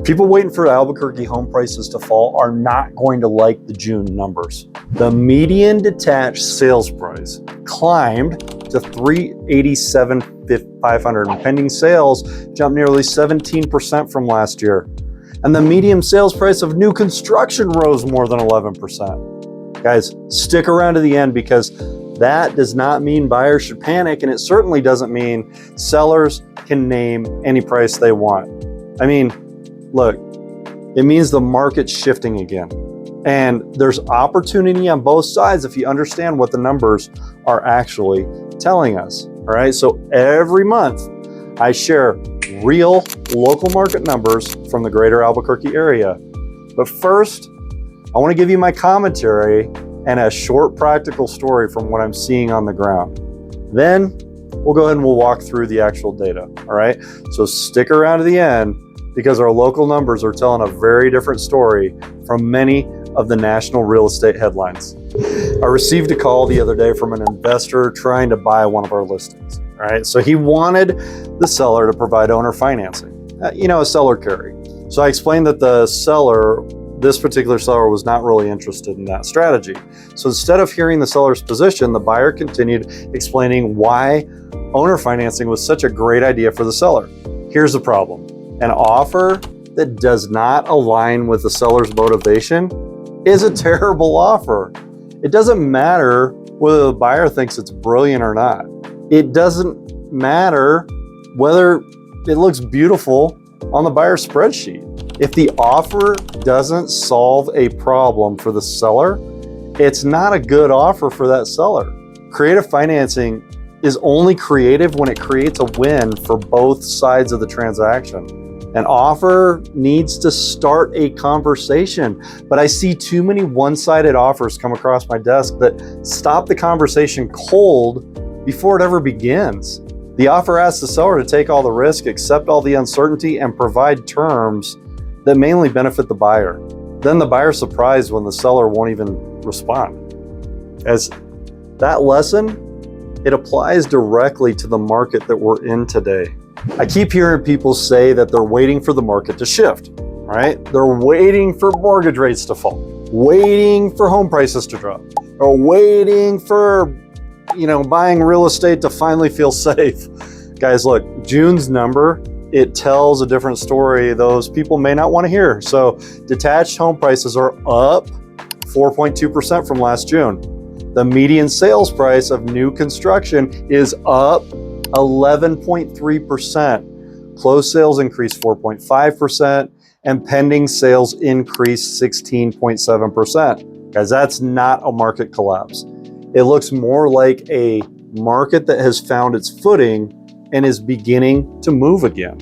People waiting for Albuquerque home prices to fall are not going to like the June numbers. The median detached sales price climbed to $387,500, and pending sales jumped nearly 17% from last year. And the median sales price of new construction rose more than 11%. Guys, stick around to the end, because that does not mean buyers should panic, and it certainly doesn't mean sellers can name any price they want. I mean, look, it means the market's shifting again. And there's opportunity on both sides if you understand what the numbers are actually telling us. All right, so every month I share real local market numbers from the Greater Albuquerque area. But first, I want to give you my commentary and a short practical story from what I'm seeing on the ground. Then we'll go ahead and we'll walk through the actual data. All right, so stick around to the end, because our local numbers are telling a very different story from many of the national real estate headlines. I received a call the other day from an investor trying to buy one of our listings. All right, so he wanted the seller to provide owner financing, a seller carry. So I explained that this particular seller was not really interested in that strategy. So instead of hearing the seller's position, the buyer continued explaining why owner financing was such a great idea for the seller. Here's the problem. An offer that does not align with the seller's motivation is a terrible offer. It doesn't matter whether the buyer thinks it's brilliant or not. It doesn't matter whether it looks beautiful on the buyer's spreadsheet. If the offer doesn't solve a problem for the seller, it's not a good offer for that seller. Creative financing is only creative when it creates a win for both sides of the transaction. An offer needs to start a conversation, but I see too many one-sided offers come across my desk that stop the conversation cold before it ever begins. The offer asks the seller to take all the risk, accept all the uncertainty, and provide terms that mainly benefit the buyer. Then the buyer's surprised when the seller won't even respond. As that lesson, it applies directly to the market that we're in today. I keep hearing people say that they're waiting for the market to shift, right? They're waiting for mortgage rates to fall, waiting for home prices to drop, or waiting for, buying real estate to finally feel safe. Guys, look, June's number, it tells a different story those people may not want to hear. So detached home prices are up 4.2% from last June. The median sales price of new construction is up 11.3%. Closed sales increased 4.5%, and pending sales increased 16.7%. Guys, that's not a market collapse. It looks more like a market that has found its footing and is beginning to move again.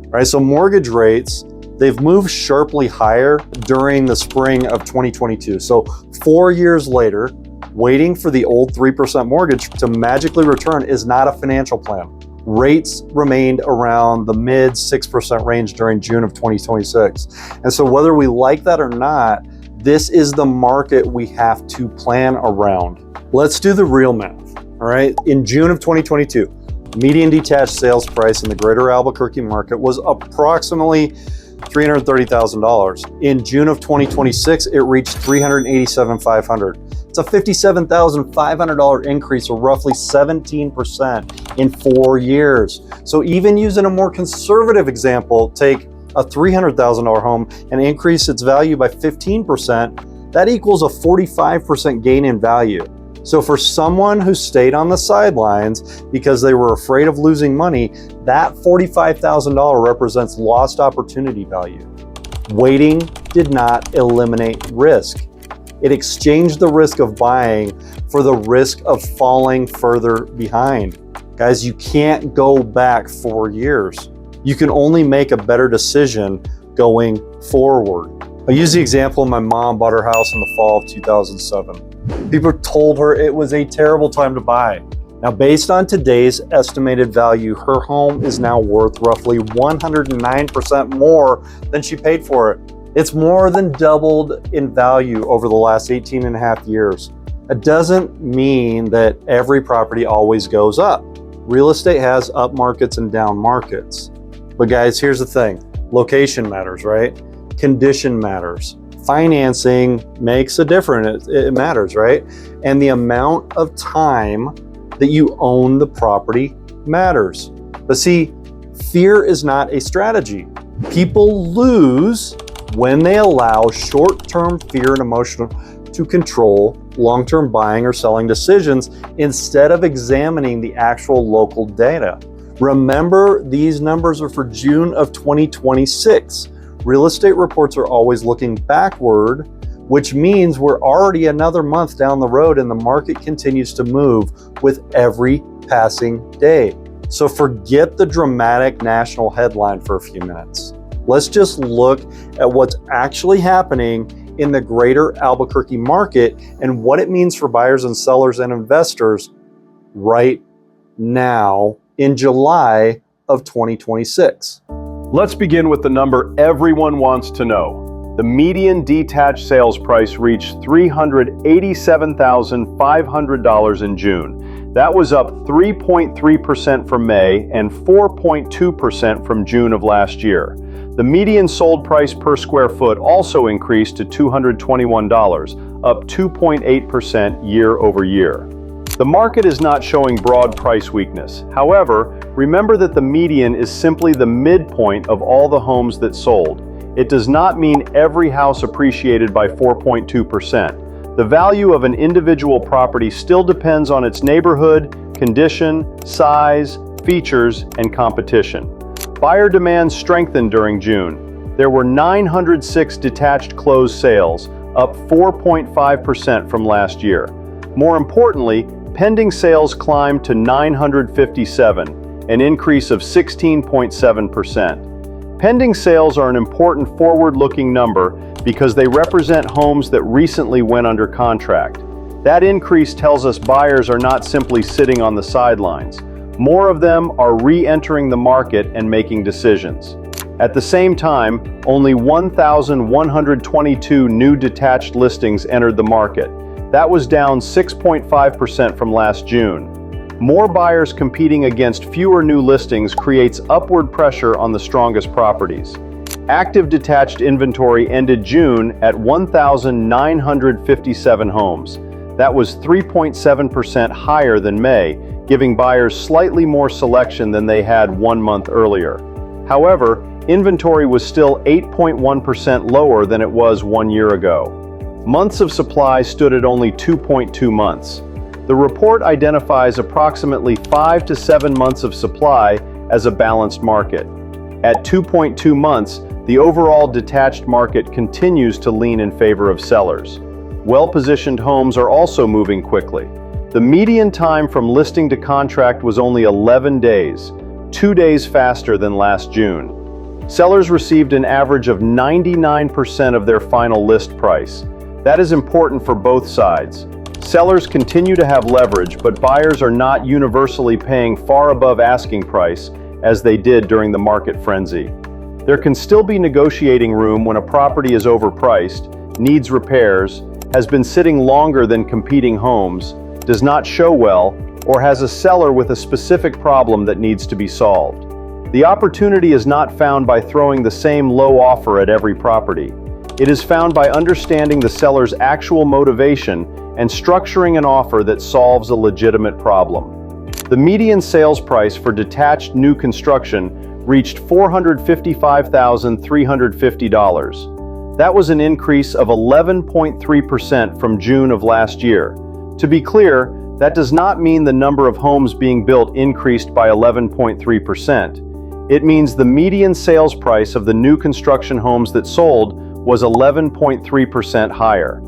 Right? So mortgage rates, they've moved sharply higher during the spring of 2022. So 4 years later, waiting for the old 3% mortgage to magically return is not a financial plan. Rates remained around the mid 6% range during June of 2026. And so whether we like that or not, this is the market we have to plan around. Let's do the real math, all right? In June of 2022, median detached sales price in the Greater Albuquerque market was approximately $330,000. In June of 2026, it reached $387,500. It's a $57,500 increase, or roughly 17% in 4 years. So even using a more conservative example, take a $300,000 home and increase its value by 15%, that equals a 45% gain in value. So for someone who stayed on the sidelines because they were afraid of losing money, that $45,000 represents lost opportunity value. Waiting did not eliminate risk. It exchanged the risk of buying for the risk of falling further behind. Guys, you can't go back 4 years. You can only make a better decision going forward. I use the example of my mom bought her house in the fall of 2007. People told her it was a terrible time to buy. Now, based on today's estimated value, her home is now worth roughly 109% more than she paid for it. It's more than doubled in value over the last 18 and a half years. It doesn't mean that every property always goes up. Real estate has up markets and down markets. But guys, here's the thing. Location matters, right? Condition matters. Financing makes a difference. It matters, right? And the amount of time that you own the property matters. But see, fear is not a strategy. People lose when they allow short-term fear and emotion to control long-term buying or selling decisions instead of examining the actual local data. Remember, these numbers are for June of 2026. Real estate reports are always looking backward, which means we're already another month down the road and the market continues to move with every passing day. So forget the dramatic national headline for a few minutes. Let's just look at what's actually happening in the Greater Albuquerque market and what it means for buyers and sellers and investors right now in July of 2026. Let's begin with the number everyone wants to know. The median detached sales price reached $387,500 in June. That was up 3.3% from May and 4.2% from June of last year. The median sold price per square foot also increased to $221, up 2.8% year over year. The market is not showing broad price weakness. However, remember that the median is simply the midpoint of all the homes that sold. It does not mean every house appreciated by 4.2%. The value of an individual property still depends on its neighborhood, condition, size, features, and competition. Buyer demand strengthened during June. There were 906 detached closed sales, up 4.5% from last year. More importantly, pending sales climbed to 957, an increase of 16.7%. Pending sales are an important forward-looking number because they represent homes that recently went under contract. That increase tells us buyers are not simply sitting on the sidelines. More of them are re-entering the market and making decisions. At the same time, only 1,122 new detached listings entered the market. That was down 6.5% from last June. More buyers competing against fewer new listings creates upward pressure on the strongest properties. Active detached inventory ended June at 1,957 homes. That was 3.7% higher than May, giving buyers slightly more selection than they had 1 month earlier. However, inventory was still 8.1% lower than it was 1 year ago. Months of supply stood at only 2.2 months. The report identifies approximately 5 to 7 months of supply as a balanced market. At 2.2 months, the overall detached market continues to lean in favor of sellers. Well-positioned homes are also moving quickly. The median time from listing to contract was only 11 days, 2 days faster than last June. Sellers received an average of 99% of their final list price. That is important for both sides. Sellers continue to have leverage, but buyers are not universally paying far above asking price as they did during the market frenzy. There can still be negotiating room when a property is overpriced, needs repairs, has been sitting longer than competing homes, does not show well, or has a seller with a specific problem that needs to be solved. The opportunity is not found by throwing the same low offer at every property. It is found by understanding the seller's actual motivation and structuring an offer that solves a legitimate problem. The median sales price for detached new construction reached $455,350. That was an increase of 11.3% from June of last year. To be clear, that does not mean the number of homes being built increased by 11.3%. It means the median sales price of the new construction homes that sold was 11.3% higher.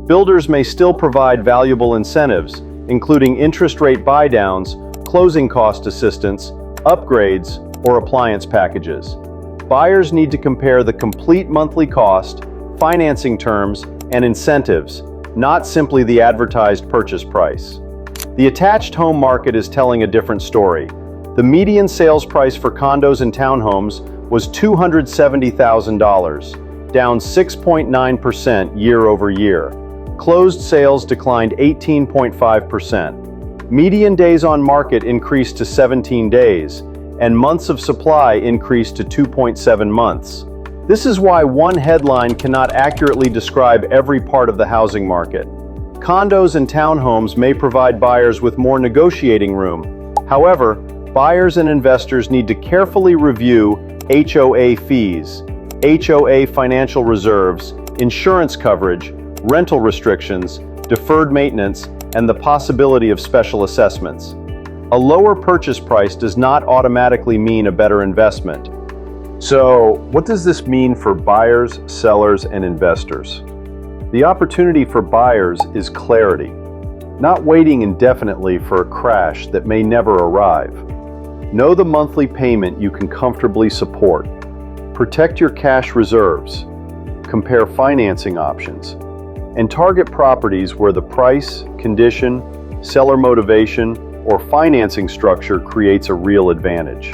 Builders may still provide valuable incentives, including interest rate buydowns, closing cost assistance, upgrades, or appliance packages. Buyers need to compare the complete monthly cost, financing terms, and incentives, not simply the advertised purchase price. The attached home market is telling a different story. The median sales price for condos and townhomes was $270,000, down 6.9% year over year. Closed sales declined 18.5%. Median days on market increased to 17 days, and months of supply increased to 2.7 months. This is why one headline cannot accurately describe every part of the housing market. Condos and townhomes may provide buyers with more negotiating room. However, buyers and investors need to carefully review HOA fees, HOA financial reserves, insurance coverage, rental restrictions, deferred maintenance, and the possibility of special assessments. A lower purchase price does not automatically mean a better investment. So, what does this mean for buyers, sellers, and investors? The opportunity for buyers is clarity, not waiting indefinitely for a crash that may never arrive. Know the monthly payment you can comfortably support. Protect your cash reserves. Compare financing options. And target properties where the price, condition, seller motivation, or financing structure creates a real advantage.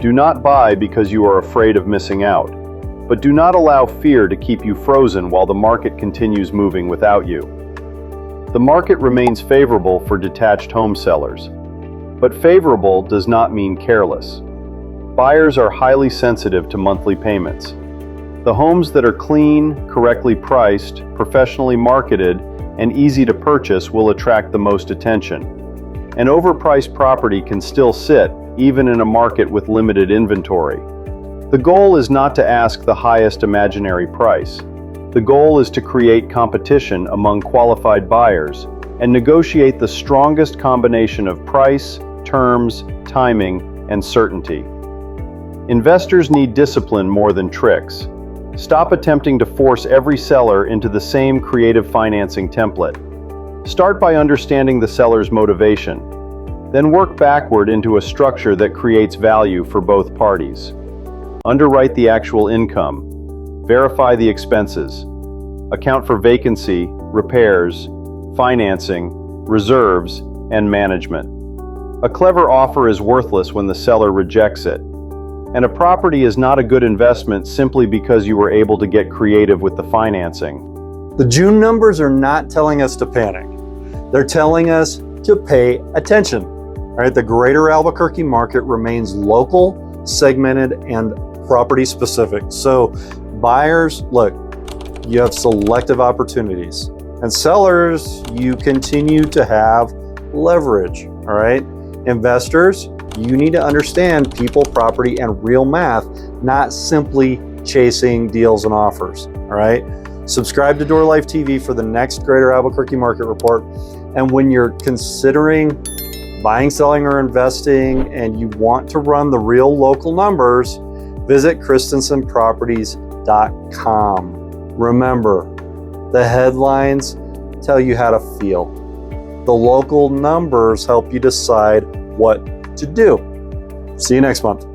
Do not buy because you are afraid of missing out, but do not allow fear to keep you frozen while the market continues moving without you. The market remains favorable for detached home sellers, but favorable does not mean careless. Buyers are highly sensitive to monthly payments. The homes that are clean, correctly priced, professionally marketed, and easy to purchase will attract the most attention. An overpriced property can still sit, even in a market with limited inventory. The goal is not to ask the highest imaginary price. The goal is to create competition among qualified buyers and negotiate the strongest combination of price, terms, timing, and certainty. Investors need discipline more than tricks. Stop attempting to force every seller into the same creative financing template. Start by understanding the seller's motivation. Then work backward into a structure that creates value for both parties. Underwrite the actual income. Verify the expenses. Account for vacancy, repairs, financing, reserves, and management. A clever offer is worthless when the seller rejects it. And a property is not a good investment simply because you were able to get creative with the financing. The June numbers are not telling us to panic. They're telling us to pay attention. All right, the Greater Albuquerque market remains local, segmented, and property specific. So buyers, look, you have selective opportunities. And sellers, you continue to have leverage. All right, investors, you need to understand people, property, and real math, not simply chasing deals and offers. All right, subscribe to Door Life TV for the next Greater Albuquerque market report. And when you're considering buying, selling, or investing, and you want to run the real local numbers, visit ChristensenProperties.com. Remember, the headlines tell you how to feel. The local numbers help you decide what to do. See you next month.